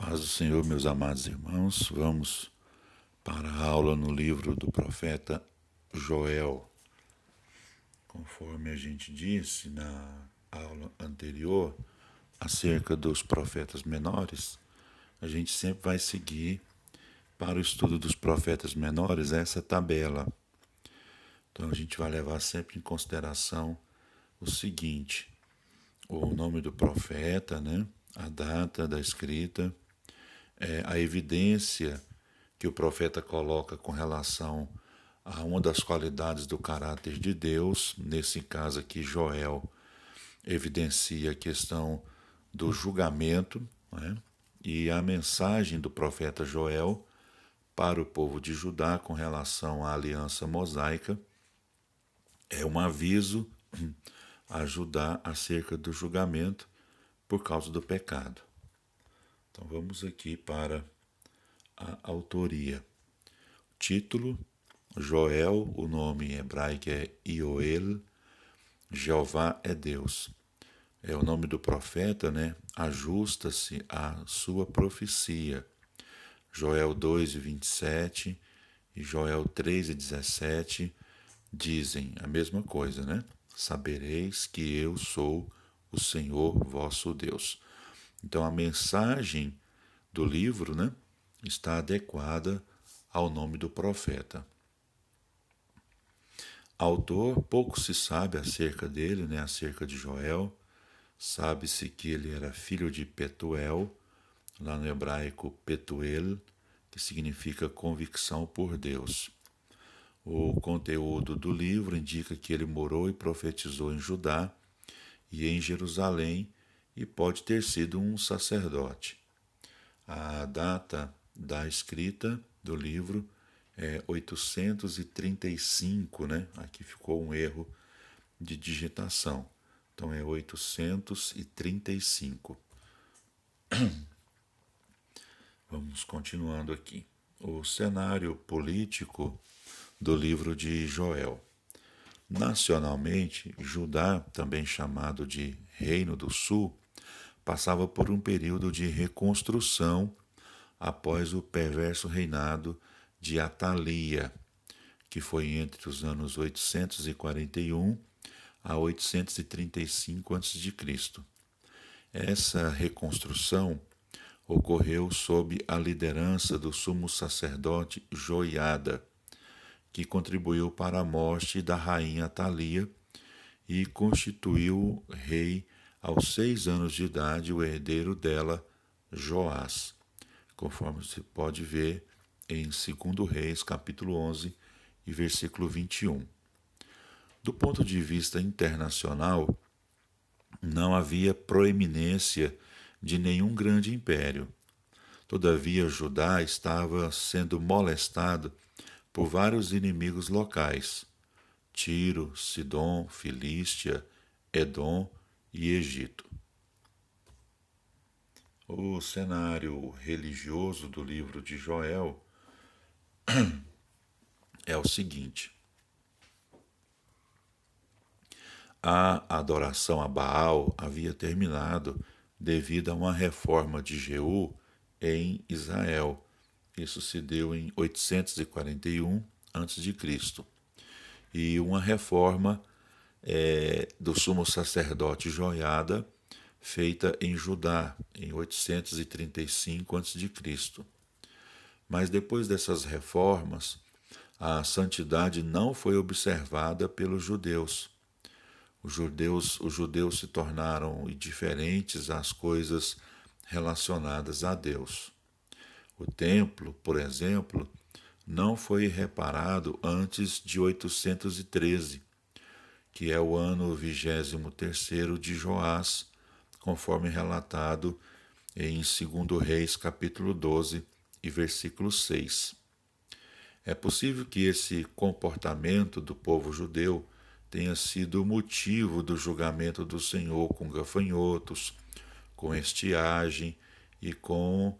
Paz do Senhor, meus amados irmãos, vamos para a aula no livro do profeta Joel. Conforme a gente disse na aula anterior, acerca dos profetas menores, a gente sempre vai seguir para o estudo dos profetas menores essa tabela. Então a gente vai levar sempre em consideração o seguinte: o nome do profeta, né? A data da escrita, a evidência que o profeta coloca com relação a uma das qualidades do caráter de Deus, nesse caso aqui Joel evidencia a questão do julgamento, né? E a mensagem do profeta Joel para o povo de Judá com relação à aliança mosaica é um aviso a Judá acerca do julgamento por causa do pecado. Então vamos aqui para a autoria. Título: Joel, o nome em hebraico é Ioel, Jeová é Deus. É o nome do profeta, né? Ajusta-se à sua profecia. Joel 2:27 e Joel 3:17 dizem a mesma coisa, né? Sabereis que eu sou o Senhor vosso Deus. Então a mensagem do livro, né, está adequada ao nome do profeta. Autor, pouco se sabe acerca dele, né, acerca de Joel. Sabe-se que ele era filho de Petuel, lá no hebraico Petuel, que significa convicção por Deus. O conteúdo do livro indica que ele morou e profetizou em Judá e em Jerusalém e pode ter sido um sacerdote. A data da escrita do livro é 835, né? Aqui ficou um erro de digitação. Então é 835. Vamos continuando aqui. O cenário político do livro de Joel. Nacionalmente, Judá, também chamado de Reino do Sul, passava por um período de reconstrução após o perverso reinado de Atalia, que foi entre os anos 841 a 835 a.C. Essa reconstrução ocorreu sob a liderança do sumo sacerdote Joiada, que contribuiu para a morte da rainha Atalia e constituiu rei aos 6 anos de idade o herdeiro dela, Joás, conforme se pode ver em 2 Reis, capítulo 11 e versículo 21. Do ponto de vista internacional, não havia proeminência de nenhum grande império. Todavia, Judá estava sendo molestado por vários inimigos locais: Tiro, Sidom, Filístia, Edom e Egito. O cenário religioso do livro de Joel é o seguinte: a adoração a Baal havia terminado devido a uma reforma de Jeú em Israel. Isso se deu em 841 a.C. E uma reforma do sumo sacerdote Joiada, feita em Judá, em 835 a.C. Mas depois dessas reformas, a santidade não foi observada pelos judeus. Os judeus se tornaram indiferentes às coisas relacionadas a Deus. O templo, por exemplo, não foi reparado antes de 813, que é o ano 23º de Joás, conforme relatado em 2 Reis, capítulo 12 e versículo 6. É possível que esse comportamento do povo judeu tenha sido o motivo do julgamento do Senhor com gafanhotos, com estiagem e com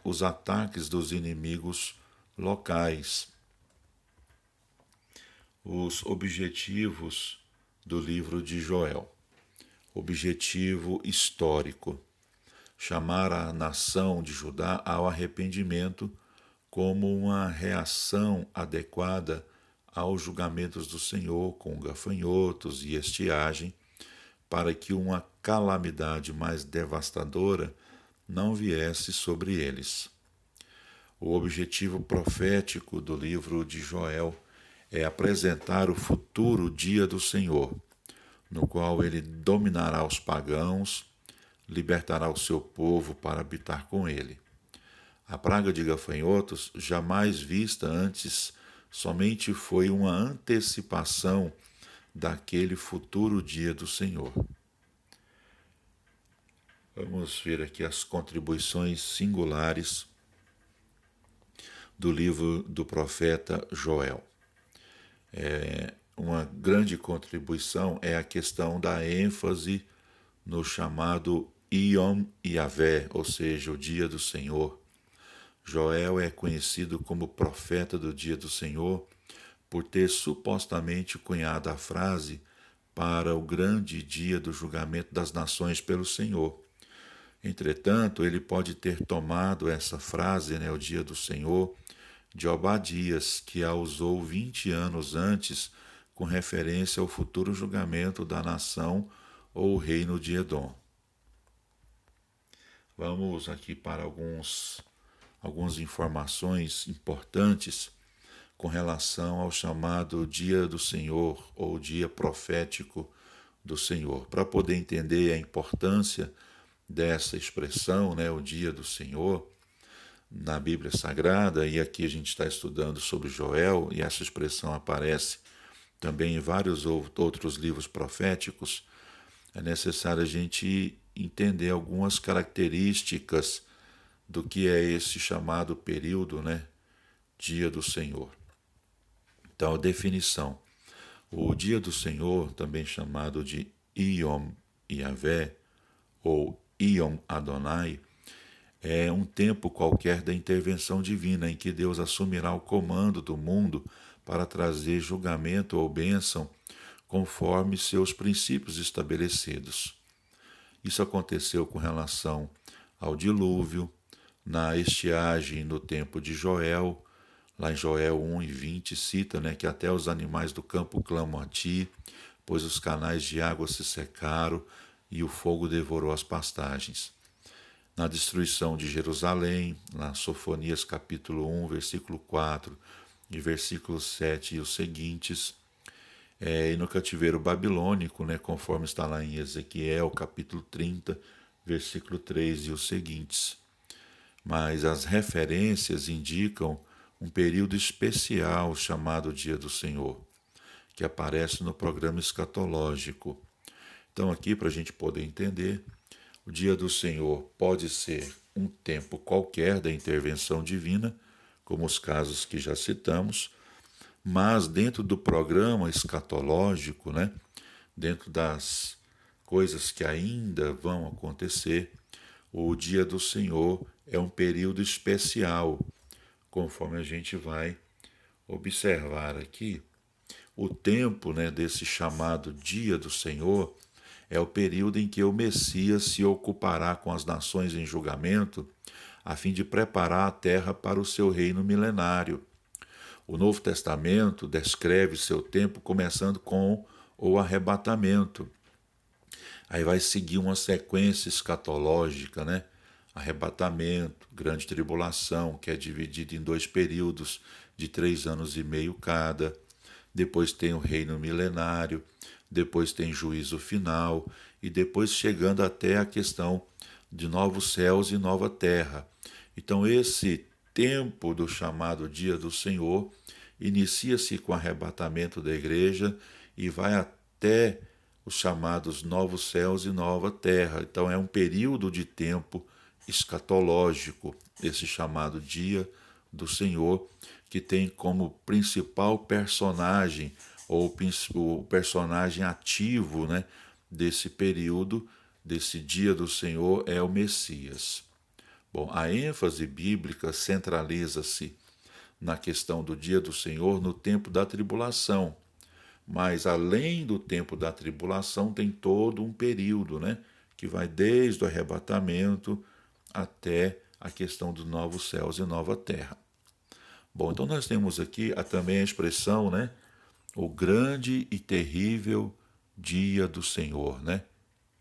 os ataques dos inimigos locais. Os objetivos do livro de Joel. Objetivo histórico. chamar a nação de Judá ao arrependimento como uma reação adequada aos julgamentos do Senhor com gafanhotos e estiagem, para que uma calamidade mais devastadora não viesse sobre eles. O objetivo profético do livro de Joel é apresentar o futuro dia do Senhor, no qual ele dominará os pagãos, libertará o seu povo para habitar com ele. A praga de gafanhotos, jamais vista antes, somente foi uma antecipação daquele futuro dia do Senhor. Vamos ver aqui as contribuições singulares do livro do profeta Joel. Uma grande contribuição é a questão da ênfase no chamado Yom Yavé, ou seja, o dia do Senhor. Joel é conhecido como profeta do dia do Senhor por ter supostamente cunhado a frase para o grande dia do julgamento das nações pelo Senhor. Entretanto, ele pode ter tomado essa frase, o dia do Senhor, de Obadias, que a usou 20 anos antes, com referência ao futuro julgamento da nação ou reino de Edom. Vamos aqui para algumas informações importantes com relação ao chamado Dia do Senhor ou Dia Profético do Senhor. Para poder entender a importância dessa expressão, o Dia do Senhor, na Bíblia Sagrada, e aqui a gente está estudando sobre Joel, e essa expressão aparece também em vários outros livros proféticos, é necessário a gente entender algumas características do que é esse chamado período, Dia do Senhor. Então, a definição. O Dia do Senhor, também chamado de Yom Yavé ou Yom Adonai, é um tempo qualquer da intervenção divina em que Deus assumirá o comando do mundo para trazer julgamento ou bênção conforme seus princípios estabelecidos. Isso aconteceu com relação ao dilúvio, na estiagem no tempo de Joel, lá em Joel 1:20 cita que até os animais do campo clamam a ti, pois os canais de água se secaram e o fogo devorou as pastagens. Na destruição de Jerusalém, na Sofonias capítulo 1, versículo 4 e versículo 7 e os seguintes, e no cativeiro babilônico, conforme está lá em Ezequiel capítulo 30, versículo 3 e os seguintes. Mas as referências indicam um período especial chamado Dia do Senhor, que aparece no programa escatológico. Então aqui, para a gente poder entender, o Dia do Senhor pode ser um tempo qualquer da intervenção divina, como os casos que já citamos, mas dentro do programa escatológico, dentro das coisas que ainda vão acontecer, o Dia do Senhor é um período especial, conforme a gente vai observar aqui. O tempo desse chamado Dia do Senhor é o período em que o Messias se ocupará com as nações em julgamento, a fim de preparar a terra para o seu reino milenário. O Novo Testamento descreve seu tempo começando com o arrebatamento. Aí vai seguir uma sequência escatológica, Arrebatamento, grande tribulação, que é dividida em 2 períodos de 3 anos e meio cada. Depois tem o reino milenário, depois tem juízo final e depois chegando até a questão de novos céus e nova terra. Então esse tempo do chamado Dia do Senhor inicia-se com o arrebatamento da igreja e vai até os chamados novos céus e nova terra. Então é um período de tempo escatológico, esse chamado Dia do Senhor, que tem como principal personagem, ou o personagem ativo desse período, desse Dia do Senhor, é o Messias. Bom, a ênfase bíblica centraliza-se na questão do Dia do Senhor no tempo da tribulação, mas além do tempo da tribulação tem todo um período, que vai desde o arrebatamento até a questão dos novos céus e nova terra. Bom, então nós temos aqui também a expressão, né? O grande e terrível dia do Senhor, né?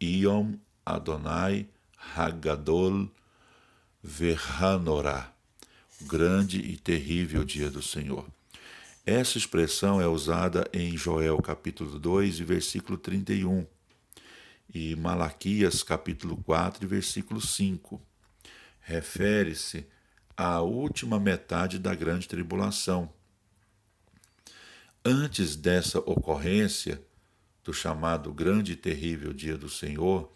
Yom Adonai Hagadol Verhanorah. Grande e terrível dia do Senhor. Essa expressão é usada em Joel capítulo 2 e versículo 31 e Malaquias capítulo 4 e versículo 5. Refere-se à última metade da grande tribulação. Antes dessa ocorrência, do chamado grande e terrível dia do Senhor,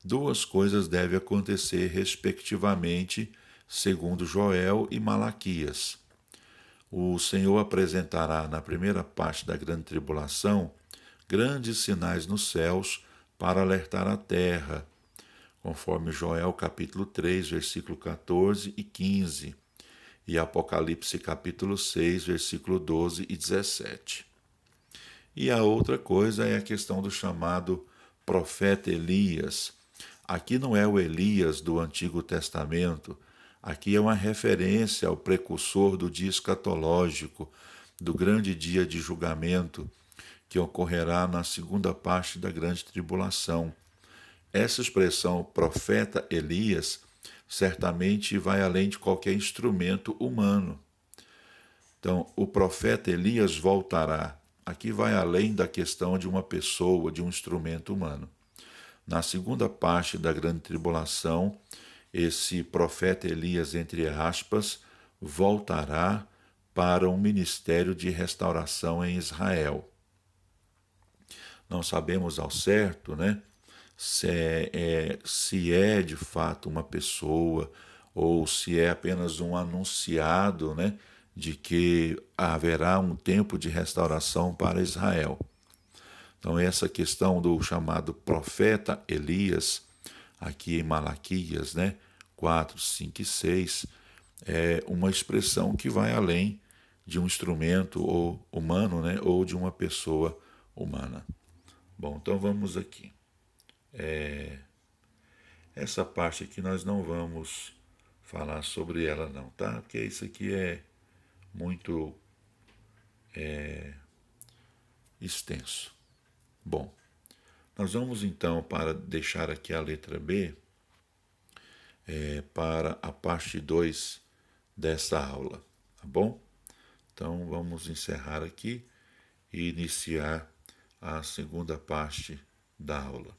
duas coisas devem acontecer respectivamente, segundo Joel e Malaquias. O Senhor apresentará na primeira parte da grande tribulação grandes sinais nos céus para alertar a terra, conforme Joel capítulo 3, versículo 14 e 15, e Apocalipse capítulo 6, versículo 12 e 17. E a outra coisa é a questão do chamado profeta Elias. Aqui não é o Elias do Antigo Testamento, aqui é uma referência ao precursor do dia escatológico, do grande dia de julgamento, que ocorrerá na segunda parte da grande tribulação. Essa expressão profeta Elias certamente vai além de qualquer instrumento humano. Então, o profeta Elias voltará. Aqui vai além da questão de uma pessoa, de um instrumento humano. Na segunda parte da grande tribulação, esse profeta Elias, entre aspas, voltará para um ministério de restauração em Israel. Não sabemos ao certo, né, se é de fato uma pessoa ou se é apenas um anunciado, né, de que haverá um tempo de restauração para Israel. Então, essa questão do chamado profeta Elias, aqui em Malaquias, né, 4, 5 e 6, é uma expressão que vai além de um instrumento ou humano, né, ou de uma pessoa humana. Bom, então vamos aqui. Essa parte aqui nós não vamos falar sobre ela não, tá? Porque isso aqui é muito extenso. Bom, nós vamos então, para deixar aqui a letra B, para a parte 2 dessa aula, tá bom? Então vamos encerrar aqui e iniciar a segunda parte da aula.